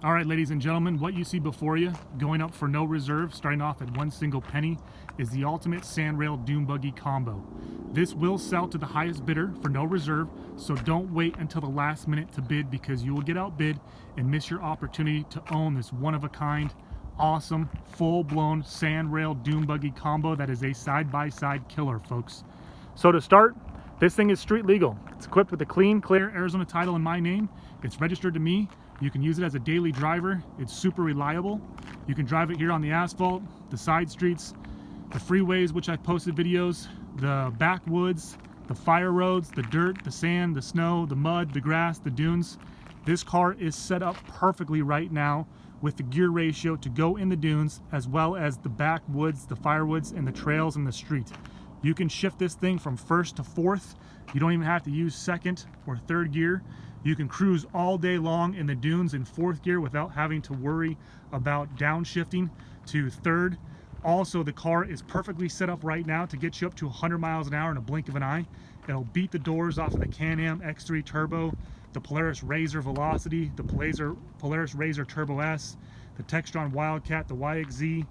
All right, ladies and gentlemen, what you see before you, going up for no reserve, starting off at one single penny, is the ultimate Sandrail Dune Buggy combo. This will sell to the highest bidder for no reserve, so don't wait until the last minute to bid, because you will get outbid and miss your opportunity to own this one-of-a-kind, awesome, full-blown Sandrail Dune Buggy combo that is a side-by-side killer, folks. So to start, this thing is street legal. It's equipped with a clean, clear Arizona title in my name. It's registered to me. You can use it as a daily driver. It's super reliable. You can drive it here on the asphalt, the side streets, the freeways, which I've posted videos, the backwoods, the fire roads, the dirt, the sand, the snow, the mud, the grass, the dunes. This car is set up perfectly right now with the gear ratio to go in the dunes, as well as the backwoods, the firewoods, and the trails in the street. You can shift this thing from first to fourth. You don't even have to use second or third gear. You can cruise all day long in the dunes in fourth gear without having to worry about downshifting to third. Also, the car is perfectly set up right now to get you up to 100 miles an hour in a blink of an eye. It'll beat the doors off of the Can-Am X3 Turbo, the Polaris RZR Velocity, the Polaris RZR Turbo S, the Textron Wildcat, the YXZ,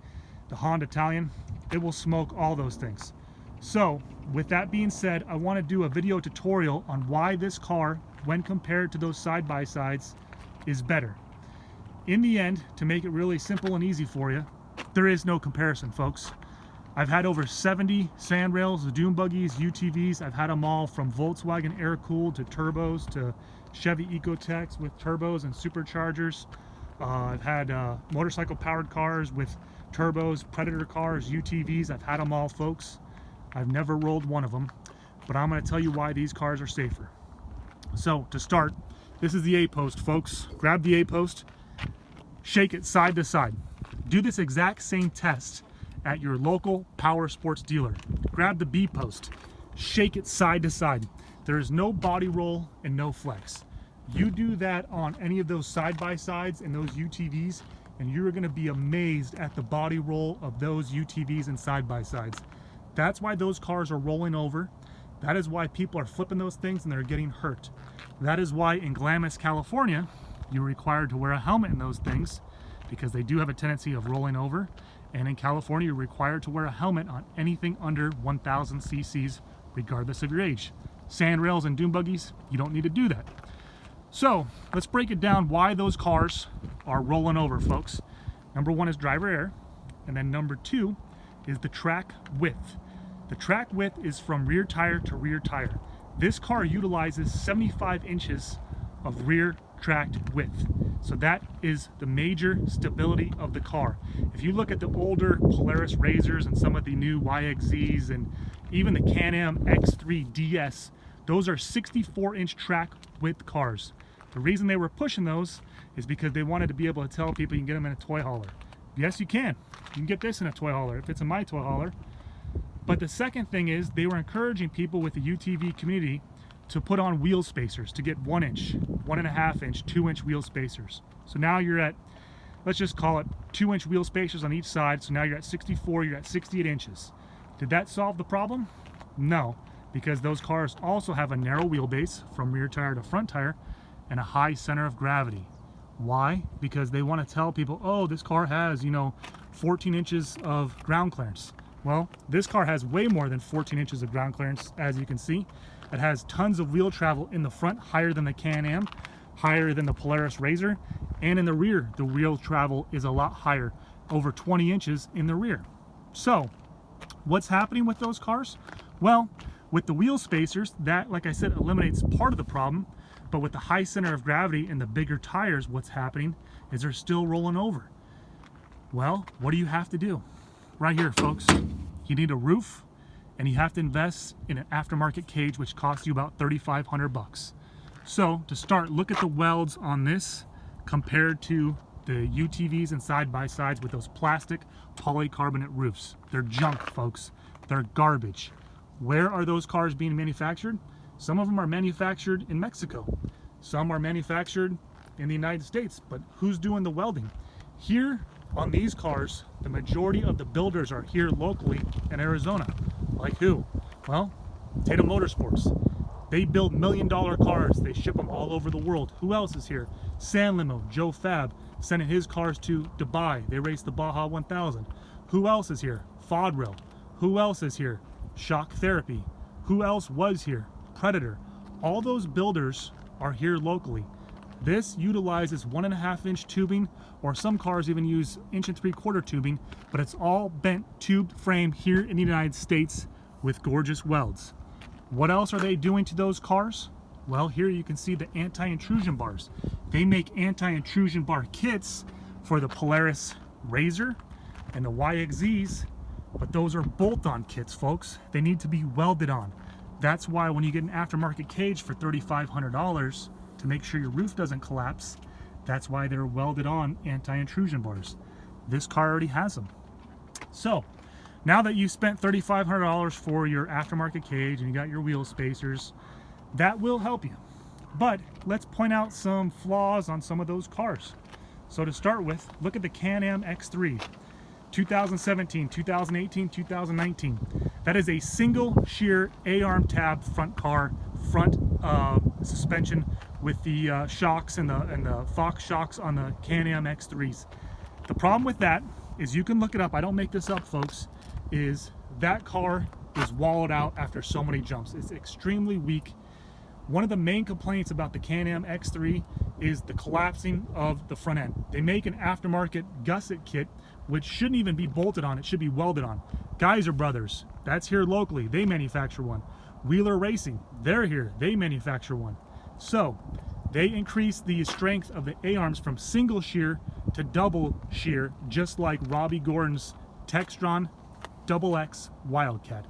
the Honda Italian. It will smoke all those things. So, with that being said, I want to do a video tutorial on why this car, when compared to those side-by-sides, is better. In the end, to make it really simple and easy for you, there is no comparison, folks. I've had over 70 Sandrails, Dune Buggies, UTVs. I've had them all, from Volkswagen air-cooled to turbos to Chevy Ecotechs with turbos and superchargers. I've had motorcycle-powered cars with turbos, Predator cars, UTVs. I've had them all, folks. I've never rolled one of them, but I'm going to tell you why these cars are safer. So to start, this is the A-post, folks. Grab the A-post, shake it side to side. Do this exact same test at your local power sports dealer. Grab the B-post, shake it side to side. There is no body roll and no flex. You do that on any of those side-by-sides and those UTVs, and you're going to be amazed at the body roll of those UTVs and side-by-sides. That's why those cars are rolling over. That is why people are flipping those things and they're getting hurt. That is why in Glamis, California, you're required to wear a helmet in those things, because they do have a tendency of rolling over. And in California, you're required to wear a helmet on anything under 1,000 cc's, regardless of your age. Sandrails and Dune Buggies, you don't need to do that. So let's break it down why those cars are rolling over, folks. Number one is driver error, and then number two is the track width. The track width is from rear tire to rear tire. This car utilizes 75 inches of rear tracked width. So that is the major stability of the car. If you look at the older Polaris RZRs and some of the new YXZs and even the Can-Am X3 DS, those are 64-inch track width cars. The reason they were pushing those is because they wanted to be able to tell people you can get them in a toy hauler. Yes, you can. You can get this in a toy hauler if it's in my toy hauler. But the second thing is they were encouraging people with the UTV community to put on wheel spacers to get 1 inch, 1.5 inch, 2 inch wheel spacers. So now you're at, let's just call it 2 inch wheel spacers on each side. So now you're at 64, you're at 68 inches. Did that solve the problem? No, because those cars also have a narrow wheelbase from rear tire to front tire and a high center of gravity. Why? Because they want to tell people, oh, this car has, 14 inches of ground clearance. Well, this car has way more than 14 inches of ground clearance, as you can see. It has tons of wheel travel in the front, higher than the Can-Am, higher than the Polaris RZR, and in the rear, the wheel travel is a lot higher, over 20 inches in the rear. So, what's happening with those cars? Well, with the wheel spacers, that, like I said, eliminates part of the problem, but with the high center of gravity and the bigger tires, what's happening is they're still rolling over. Well, what do you have to do? Right here, folks, you need a roof, and you have to invest in an aftermarket cage, which costs you about $3,500. So to start, look at the welds on this compared to the UTVs and side-by-sides with those plastic polycarbonate roofs. They're junk, folks. They're garbage. Where are those cars being manufactured? Some of them are manufactured in Mexico. Some are manufactured in the United States, but who's doing the welding? Here on these cars, the majority of the builders are here locally in Arizona. Like who? Well, Tatum Motorsports. They build $1 million cars. They ship them all over the world. Who else is here? San Limo, Joe Fab, sending his cars to Dubai. They race the Baja 1000. Who else is here? Fodril. Who else is here? Shock Therapy. Who else was here? Predator. All those builders are here locally. This utilizes 1.5-inch tubing, or some cars even use 1 3/4 tubing, but it's all bent tubed frame here in the United States with gorgeous welds. What else are they doing to those cars? Well, here you can see the anti-intrusion bars. They make anti-intrusion bar kits for the Polaris RZR and the YXZs, but those are bolt-on kits, folks. They need to be welded on. That's why when you get an aftermarket cage for $3,500 to make sure your roof doesn't collapse, that's why they're welded on anti-intrusion bars. This car already has them. So, now that you spent $3,500 for your aftermarket cage and you got your wheel spacers, that will help you. But let's point out some flaws on some of those cars. So to start with, look at the Can-Am X3, 2017, 2018, 2019. That is a single shear A-arm tab front car, front suspension with the shocks and the Fox shocks on the Can-Am X3s. The problem with that is, you can look it up, I don't make this up, folks, is that car is walled out after so many jumps. It's extremely weak. One of the main complaints about the Can-Am X3 is the collapsing of the front end. They make an aftermarket gusset kit, which shouldn't even be bolted on, it should be welded on. Geyser Brothers, that's here locally, they manufacture one. Wheeler Racing, they're here, they manufacture one. So, they increase the strength of the A-arms from single shear to double shear, just like Robbie Gordon's Textron XX Wildcat.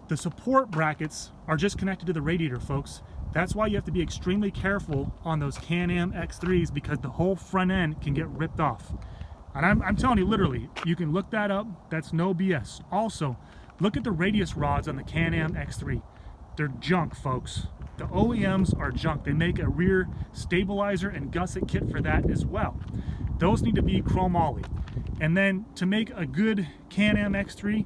The support brackets are just connected to the radiator, folks. That's why you have to be extremely careful on those Can-Am X3s, because the whole front end can get ripped off. And I'm telling you, literally, you can look that up. That's no BS. Also, look at the radius rods on the Can-Am X3. They're junk, folks. The OEMs are junk. They make a rear stabilizer and gusset kit for that as well. Those need to be chromoly. And then to make a good Can-Am X3,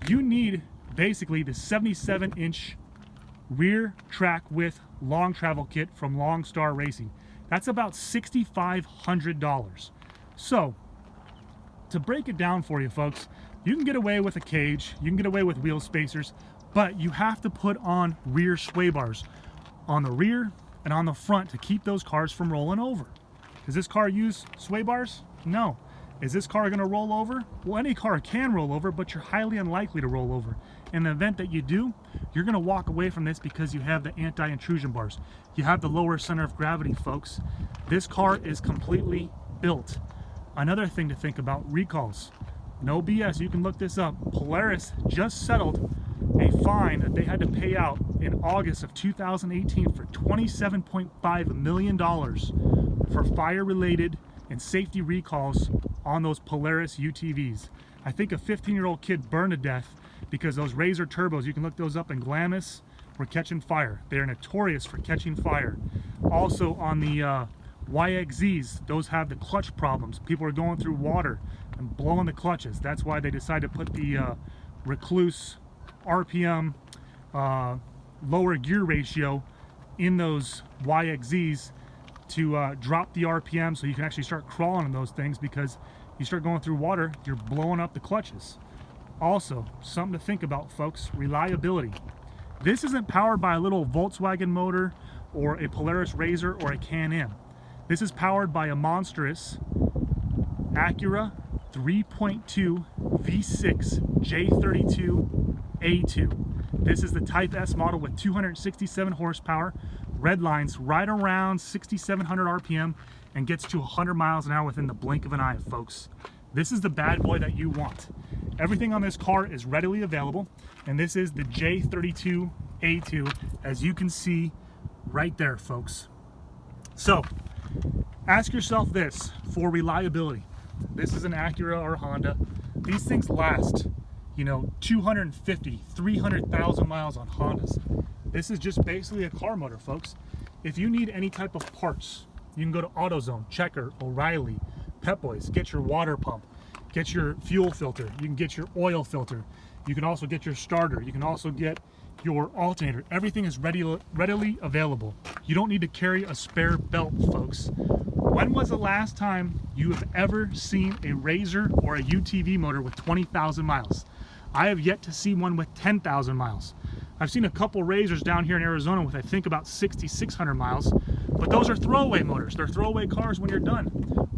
you need basically the 77-inch rear track width long travel kit from Long Star Racing. That's about $6,500. So, to break it down for you, folks, you can get away with a cage, you can get away with wheel spacers, but you have to put on rear sway bars on the rear and on the front to keep those cars from rolling over. Does this car use sway bars? No. Is this car going to roll over? Well, any car can roll over, but you're highly unlikely to roll over. In the event that you do, you're going to walk away from this because you have the anti-intrusion bars. You have the lower center of gravity, folks. This car is completely built. Another thing to think about, recalls. No BS, you can look this up. Polaris just settled a fine that they had to pay out in August of 2018 for $27.5 million for fire-related and safety recalls on those Polaris UTVs. I think a 15-year-old kid burned to death because those RZR turbos, you can look those up in Glamis, were catching fire. They're notorious for catching fire. Also on the YXZs, those have the clutch problems. People are going through water and blowing the clutches. That's why they decided to put the Recluse RPM lower gear ratio in those YXZs to drop the RPM so you can actually start crawling on those things, because you start going through water, you're blowing up the clutches. Also, something to think about, folks, reliability. This isn't powered by a little Volkswagen motor or a Polaris RZR or a Can-Am. This is powered by a monstrous Acura 3.2 V6 J32 A2. This is the Type S model with 267 horsepower, red lines right around 6,700 RPM, and gets to 100 miles an hour within the blink of an eye, folks. This is the bad boy that you want. Everything on this car is readily available, and this is the J32 A2, as you can see right there, folks. So, ask yourself this for reliability. This is an Acura or Honda. These things last, 250, 300,000 miles on Hondas. This is just basically a car motor, folks. If you need any type of parts, you can go to AutoZone, Checker, O'Reilly, Pep Boys, get your water pump, get your fuel filter, you can get your oil filter, you can also get your starter, you can also get your alternator. Everything is readily available. You don't need to carry a spare belt, folks. When was the last time you have ever seen a Razor or a UTV motor with 20,000 miles? I have yet to see one with 10,000 miles. I've seen a couple Razors down here in Arizona with I think about 6,600 miles, but those are throwaway motors. They're throwaway cars when you're done.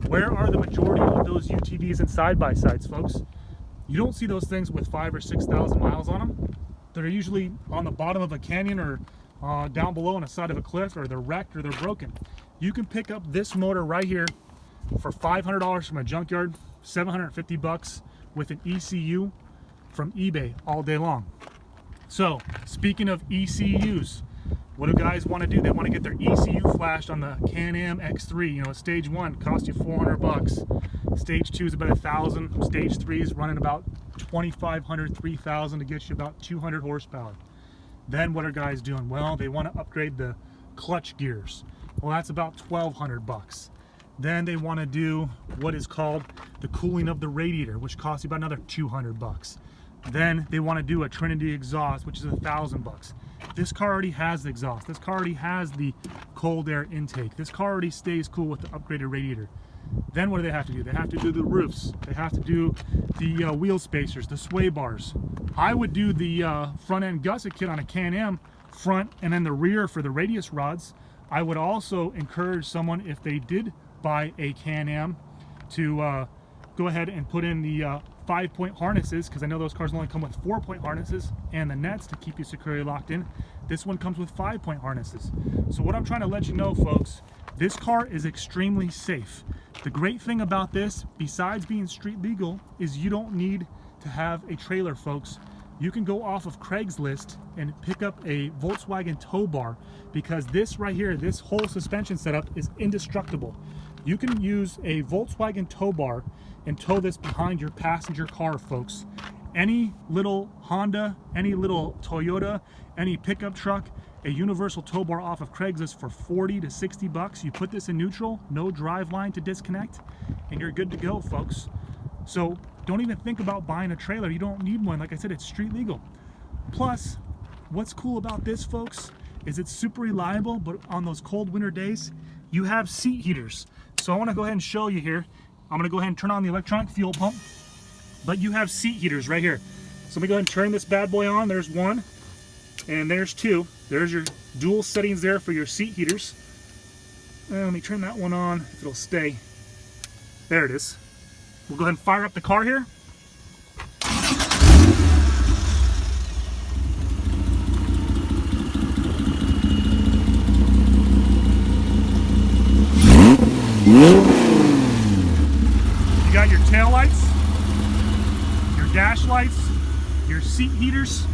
Where are the majority of those UTVs and side-by-sides, folks? You don't see those things with 5,000 or 6,000 miles on them. They're usually on the bottom of a canyon or down below on the side of a cliff, or they're wrecked or they're broken. You can pick up this motor right here for $500 from a junkyard, $750 with an ECU from eBay all day long. So, speaking of ECUs, what do guys want to do? They want to get their ECU flashed on the Can-Am X3. You know, stage 1 costs you $400. Stage 2 is about $1,000. Stage 3 is running about $2,500, $3,000 to get you about 200 horsepower. Then what are guys doing? Well, they want to upgrade the clutch gears. Well, that's about $1,200. Then they want to do what is called the cooling of the radiator, which costs you about another $200. Then they want to do a Trinity exhaust, which is $1,000. This car already has the exhaust. This car already has the cold air intake. This car already stays cool with the upgraded radiator. Then what do they have to do? They have to do the roofs. They have to do the wheel spacers, the sway bars. I would do the front end gusset kit on a Can-Am front, and then the rear for the radius rods. I would also encourage someone, if they did buy a Can-Am, to go ahead and put in the 5-point harnesses, because I know those cars only come with 4-point harnesses, and the nets to keep you securely locked in. This one comes with 5-point harnesses. So what I'm trying to let you know, folks, this car is extremely safe. The great thing about this, besides being street legal, is you don't need to have a trailer, folks. You can go off of Craigslist and pick up a Volkswagen tow bar, because this right here, this whole suspension setup is indestructible. You can use a Volkswagen tow bar and tow this behind your passenger car, folks. Any little Honda, any little Toyota, any pickup truck, a universal tow bar off of Craigslist for 40 to 60 bucks. You put this in neutral, no drive line to disconnect, and you're good to go, folks. So don't even think about buying a trailer. You don't need one. Like I said, it's street legal. Plus, what's cool about this, folks, is it's super reliable, but on those cold winter days, you have seat heaters. So I want to go ahead and show you here. I'm going to go ahead and turn on the electronic fuel pump, but you have seat heaters right here. So let me go ahead and turn this bad boy on. There's one, and there's two. There's your dual settings there for your seat heaters. Let me turn that one on, if it'll stay. There it is. We'll go ahead and fire up the car here. You got your tail lights, your dash lights, your seat heaters.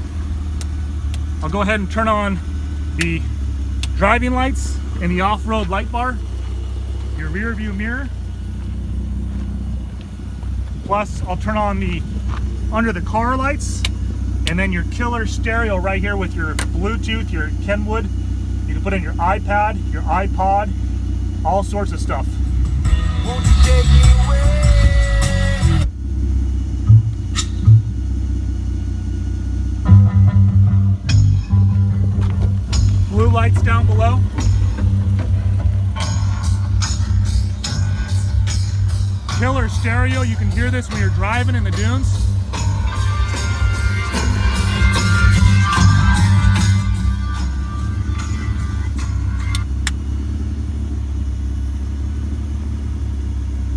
I'll go ahead and turn on the driving lights and the off-road light bar, your rear view mirror. Plus, I'll turn on the under the car lights, and then your killer stereo right here with your Bluetooth, your Kenwood. You can put in your iPad, your iPod, all sorts of stuff. Won't you take me away? Blue lights down below. Killer stereo. You can hear this when you're driving in the dunes.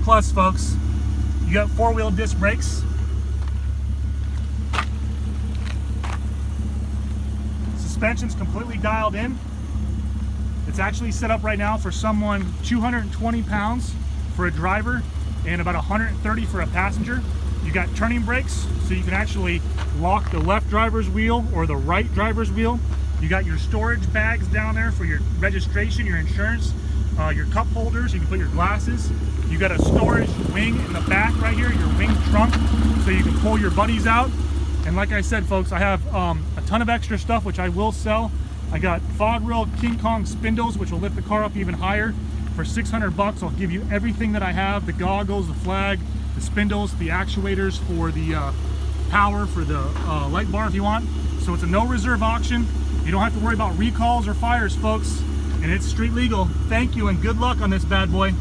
Plus, folks, you got 4-wheel disc brakes. Suspension's completely dialed in. It's actually set up right now for someone 220 pounds for a driver and about 130 for a passenger. You got turning brakes, so you can actually lock the left driver's wheel or the right driver's wheel. You got your storage bags down there for your registration, your insurance, your cup holders. You can put your glasses. You got a storage wing in the back right here, your wing trunk, so you can pull your buddies out. And like I said, folks, I have a ton of extra stuff which I will sell. I got fog rail King Kong spindles, which will lift the car up even higher. For 600 bucks, I'll give you everything that I have: the goggles, the flag, the spindles, the actuators for the power for the light bar if you want. So it's a no reserve auction. You don't have to worry about recalls or fires, folks. And it's street legal. Thank you and good luck on this bad boy.